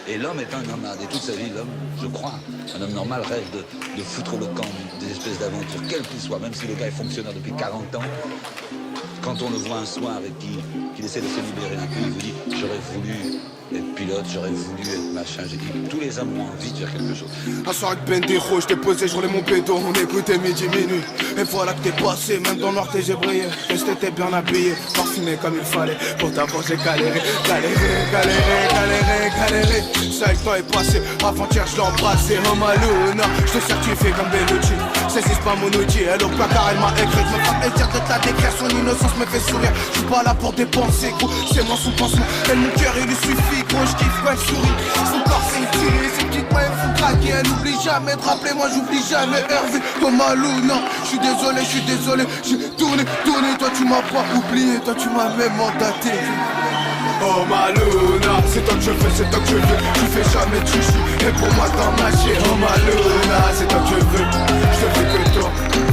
Et l'homme est un nomade. Et toute sa vie, l'homme, je crois, un homme normal rêve de foutre le camp des espèces d'aventures, quelles qu'ils soient, même si le gars est fonctionnaire depuis 40 ans. Quand on le voit un soir et qu'il essaie de se libérer un peu, il vous dit « J'aurais voulu être pilote, j'aurais voulu être machin ». J'ai dit « Tous les hommes ont envie de faire quelque chose ». Un soir avec Bendero, je t'ai posé, je roulais mon pédo, on écoutait midi, minuit. Et voilà que t'es passé, même dans l'orte j'ai brillé. Reste t'étais bien habillé, parfumé comme il fallait. Pour t'avoir j'ai galéré. Ça avec toi est passé, avant-hier je l'ai embrassé. Oh Maluna, je te certifie comme Bellucci. Saisis pas mon outil, elle au placard elle m'a écrit. Me fait plaisir de te la décrire, son innocence me fait sourire. Je suis pas là pour dépenser, gros, c'est moi son pansement. Elle mon cœur il lui suffit, gros, je kiffe quand elle sourit. Son corps c'est une tuerie, ses petites mains elles font craquer. Elle n'oublie jamais de rappeler, moi j'oublie jamais Hervé. Oh Maluna, je suis désolé, j'ai tourné, toi tu m'as pas oublié, toi tu m'as même mandaté. Oh Maluna, c'est toi que je veux, c'est toi que je veux. Tu fais jamais de chichi, et pour moi t'en mâcher. Oh Maluna, c'est toi que je veux. Je te veux que toi,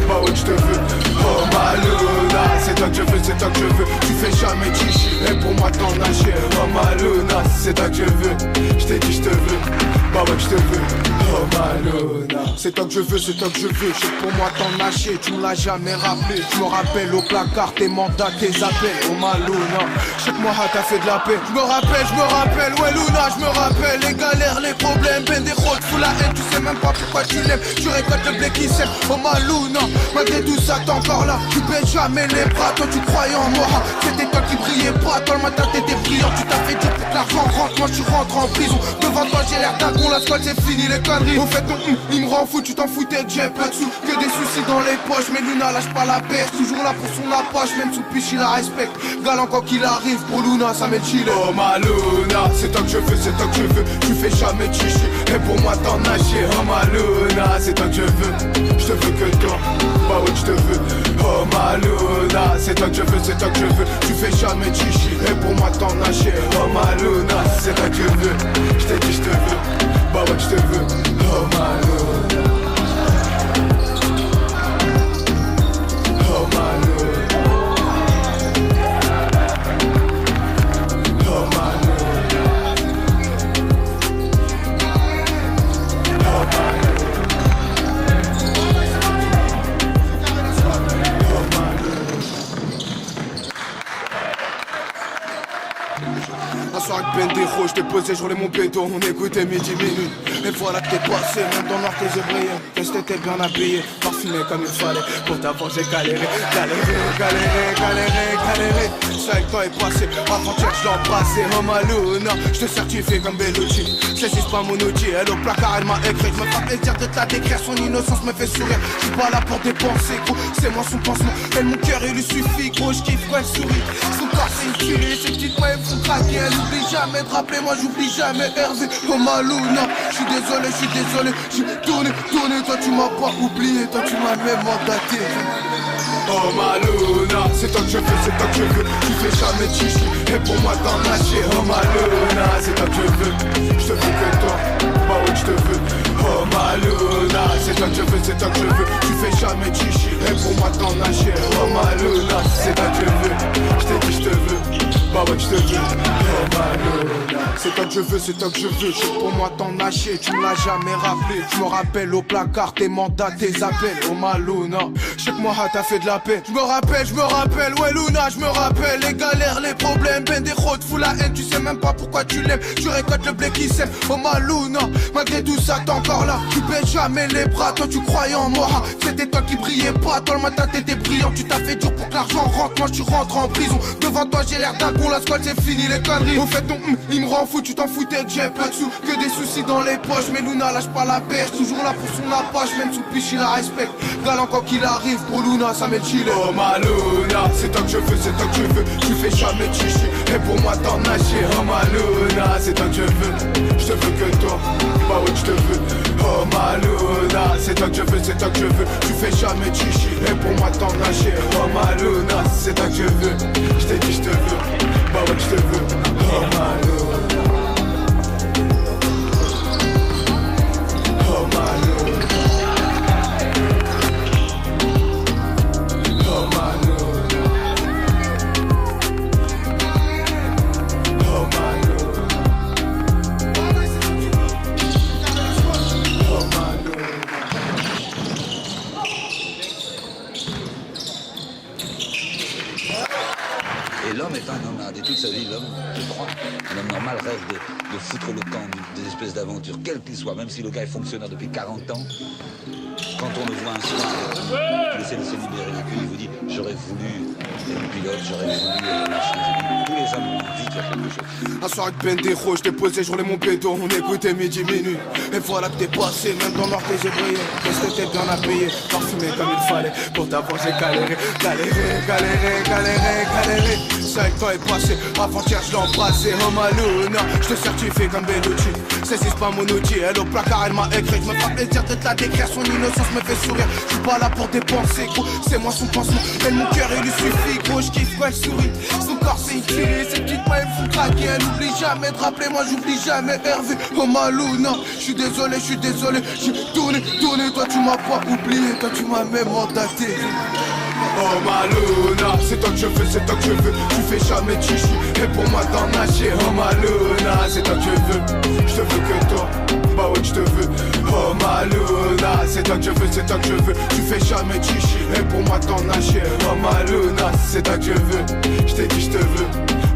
bah ouais je te veux. Oh Maluna, c'est toi que je veux, c'est toi que je veux. Tu fais jamais de chichi, et pour moi t'en mâcher. Oh Maluna, c'est toi que je veux. Je t'ai dit je te veux, bah ouais je te veux. Oh Maluna, c'est toi que je veux, c'est toi que je veux. Je sais que pour moi t'en mâcher, tu me l'as jamais rappelé. Je me rappelle au placard tes mandats, tes appels. Oh Maluna, je sais que moi t'as fait de la paix. Je me rappelle, ouais Luna, je me rappelle. Les galères, les problèmes, ben des rôles, fous la haine. Tu sais même pas pourquoi tu l'aimes. Tu récoltes le blé qui sème. Oh Maluna, malgré tout ça t'es encore là. Tu baisses jamais les bras, toi tu croyais en moi. C'était toi qui brillais pas, toi le matin t'étais brillant. Tu t'as fait dire pour que l'argent rentre, moi tu rentres en prison. Devant toi j'ai l'air d'un con, la squale c'est fini les conneries. Au fait ton il me rend fou, tu t'en foutais que j'ai pas de sous. Que des soucis dans les poches, mais Luna lâche pas la pêche. Toujours là pour son approche, même sous piche il la respecte. Galant quand qu'il arrive, pour Luna ça m'est chillé. Oh Maluna, c'est toi que je veux, c'est toi que je veux. Tu fais jamais de chichi, et pour moi t'en nager. Oh Maluna, c'est toi que je veux. Je te veux que toi, bah ouais je te veux. Oh Maluna, c'est toi que je veux, c'est toi que je veux. Tu fais jamais de chichi, et pour moi t'en nager. Oh Maluna, c'est toi que je veux. Je t'ai dit je te veux, bah ouais je te veux. Oh Maluna, oh Maluna. Avec Bendero, je t'ai posé, je roulais mon pédo, on écoutait midi, minuit. Et voilà que t'es passé, même dans l'or j'ai brillé. Reste t'étais bien habillé, parfumé comme il fallait. Pour t'avoir j'ai galéré. Ça avec toi est passé, avant-hier je l'ai embrassé. Oh Maluna, je te certifie comme Bellucci. Saisis pas mon outil, elle au placard elle m'a écrit. Je me fais plaisir de te la décrire, son innocence me fait sourire. Je suis pas là pour dépenser, gros, c'est moi son pansement. Elle mon cœur il lui suffit, gros, je kiffe quand elle sourit. Son corps c'est une tuerie, ses petites mains elles font craquer. Elle n'oublie jamais de rappeler, moi j'oublie jamais Hervé. Oh Maluna, je suis désolé, j'ai tourné, toi tu m'as pas oublié, toi tu m'as même mandaté. Oh Maluna, c'est toi que je veux, c'est toi que je veux. Tu fais jamais de chichi, et pour moi t'en nager. Oh Maluna, c'est toi que je veux. Je te veux que toi, bah ouais je te veux. Oh Maluna, c'est toi que je veux, c'est toi que je veux. Tu fais jamais de chichi, et pour moi t'en nager. Oh Maluna, c'est toi que je veux. Je t'ai dit je te veux, bah ouais je te veux. Oh Maluna, c'est toi que je veux, c'est toi que je veux. Je sais que pour moi t'en nager, tu me l'as jamais rappelé. Je me rappelle au placard tes mandats, tes appels. Oh Maluna, je sais que moi t'as fait de la paix. Je me rappelle, ouais Luna, je me rappelle. Les galères, les problèmes, ben des rôdes, fous la haine. Tu sais même pas pourquoi tu l'aimes. Tu récoltes le blé qui sème. Oh Maluna, malgré tout ça t'es encore là. Tu baisses jamais les bras, toi tu croyais en moi. C'était toi qui brillais pas, toi le matin t'étais brillant. Tu t'as fait dur pour que l'argent rentre, moi tu rentres en prison. Devant toi j'ai l'air d'un con, la squale c'est fini les conneries. Au fait ton il me rend fou, tu t'en foutais que j'ai pas de sous. Que des soucis dans les poches, mais Luna lâche pas la pêche. Toujours là pour son approche, même sous piche il la respecte. Galant quand qu'il arrive, pour Luna ça m'est chillé. Oh Maluna, c'est toi que je veux, c'est toi que je veux. Tu fais jamais de chichi, et pour moi t'en nager. Oh Maluna, c'est toi que je veux. Je te veux que toi, bah ouais je te veux. Oh Maluna, c'est toi que je veux, c'est toi que je veux. Tu fais jamais de chichi, et pour moi t'en nager. Oh Maluna, c'est toi que je veux. Je t'ai dit je te veux, bah ouais je te veux. Oh Maluna. Oh Maluna. Oh Maluna. Oh Maluna. foutre le camp des espèces d'aventures, quel qu'il soit, même si le gars est fonctionnaire depuis 40 ans, quand on le voit un soir il essaie de se libérer, et puis il vous dit j'aurais voulu être pilote, j'aurais voulu marcher. Tous les hommes ont envie de faire quelque chose. Un soir avec Pendejo, je t'ai posé, je roulais mon pédo, on écoutait midi minuit. Et voilà que t'es passé, même dans l'or que j'ai brillé. Qu'est-ce que t'es bien à payer, parfumé comme il fallait. Pour t'avoir j'ai galéré. Ça le temps est passé, avant-hier je l'ai embrassé. Oh Maluna, je te certifie comme Bellucci. C'est pas mon outil, elle au placard elle m'a écrit. Je me fais plaisir de te la décrire, son innocence me fait sourire. Je suis pas là pour dépenser gros, c'est moi son pansement. Elle mon cœur il lui suffit gros, je kiffe quand elle sourit. Son corps c'est utile, ses petites mains elles font craquer. Elle oublie jamais de rappeler, moi j'oublie jamais Hervé. Oh Maluna, je suis désolé, j'ai tourné, toi tu m'as pas oublié, toi tu m'as même mandaté. Oh Maluna, c'est toi que je veux, c'est toi que je veux. Tu fais jamais de chichi, et pour moi t'en nager. Oh Maluna, c'est toi que je veux. Je te veux que toi, bah ouais que je te veux. Oh Maluna, c'est toi que je veux, c'est toi que je veux. Tu fais jamais de chichi, et pour moi t'en nager. Oh Maluna, c'est toi que je veux. Je t'ai dit je te veux,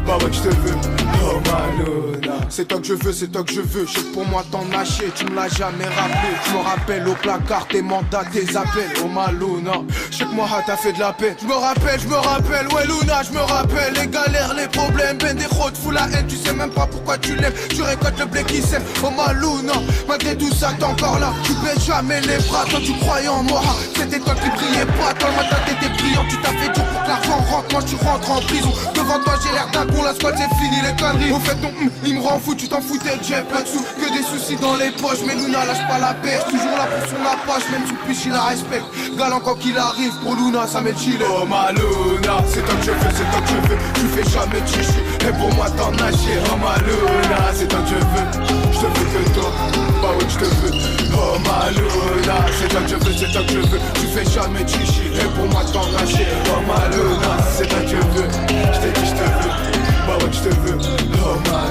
bah ouais que je te veux. Oh Maluna, c'est toi que je veux, c'est toi que je veux. Je sais que pour moi t'en nager, tu me l'as jamais rappelé. Je me rappelle au placard tes mandats, tes appels. Oh Maluna, je sais que moi t'as fait de la paix. Je me rappelle, ouais Luna, je me rappelle. Les galères, les problèmes, ben des routes, fous la haine. Tu sais même pas pourquoi tu l'aimes, tu récoltes le blé qui sème. Oh Maluna, malgré tout ça t'es encore là. Tu baisses jamais les bras, toi tu croyais en moi. C'était toi qui brillais pas, toi le matin t'étais brillant. Tu t'as fait dur pour que l'argent rentre, moi tu rentres en prison. Devant toi j'ai l'air d'un con, la squad c'est fini les conneries. Au fait ton il me rend fou, tu t'en foutais, j'ai pas de sous. Que des soucis dans les poches, mais Luna lâche pas la pêche. Toujours là pour son apache, même sous piche il la respecte. Galant quand qu'il arrive, pour Luna ça m'est chillé. Oh Maluna, c'est toi que je veux, c'est toi que je veux. Tu fais jamais de chichi, et pour moi t'en nager. Oh Maluna, c'est toi que je veux. Je te veux que toi, bah ouais que je te veux. Oh Maluna, c'est toi que je veux, c'est toi que je veux. Tu fais jamais de chichi, et pour moi t'en nager. Oh Maluna, c'est toi que je veux. Je t'ai dit je te veux, bah ouais que je te veux. Oh Maluna.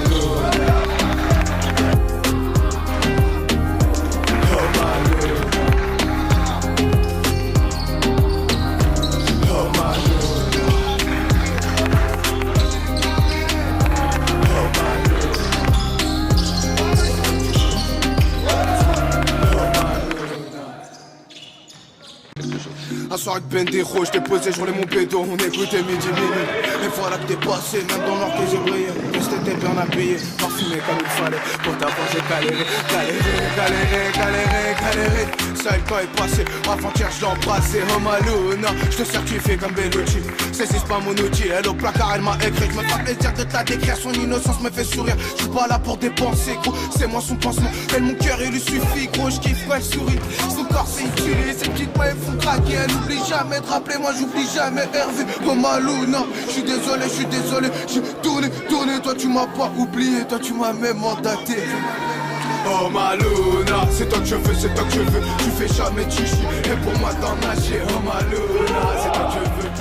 Un soir avec Pendejo, je t'ai posé, je roulais mon pédo, on écoutait midi minuit. Et voilà que t'es passé, même dans l'or que j'ai brillé. Qu'est-ce que t'étais bien habillé, parfumé comme il fallait. Pour t'avoir j'ai galéré. Ça le temps est passé, avant-hier je l'ai embrassé. Oh Maluna, je te certifie comme Bellucci. C'est pas mon outil, elle au placard elle m'a écrit. Je me fais plaisir de te la décrire, son innocence me fait sourire. Je suis pas là pour dépenser gros, c'est moi son pansement. Elle mon cœur il lui suffit gros, je kiffe quand elle sourit. Son corps c'est utile, ses petites mains elles font craquer. Elle oublie jamais de rappeler, moi j'oublie jamais Hervé. Oh Maluna, je suis désolé, j'ai tourné, toi tu m'as pas oublié, toi tu m'as même mandaté. Oh Maluna, c'est toi que je veux, c'est toi que je veux. Tu fais jamais de chichi, et pour moi t'en nager. Oh Maluna, c'est toi que je veux.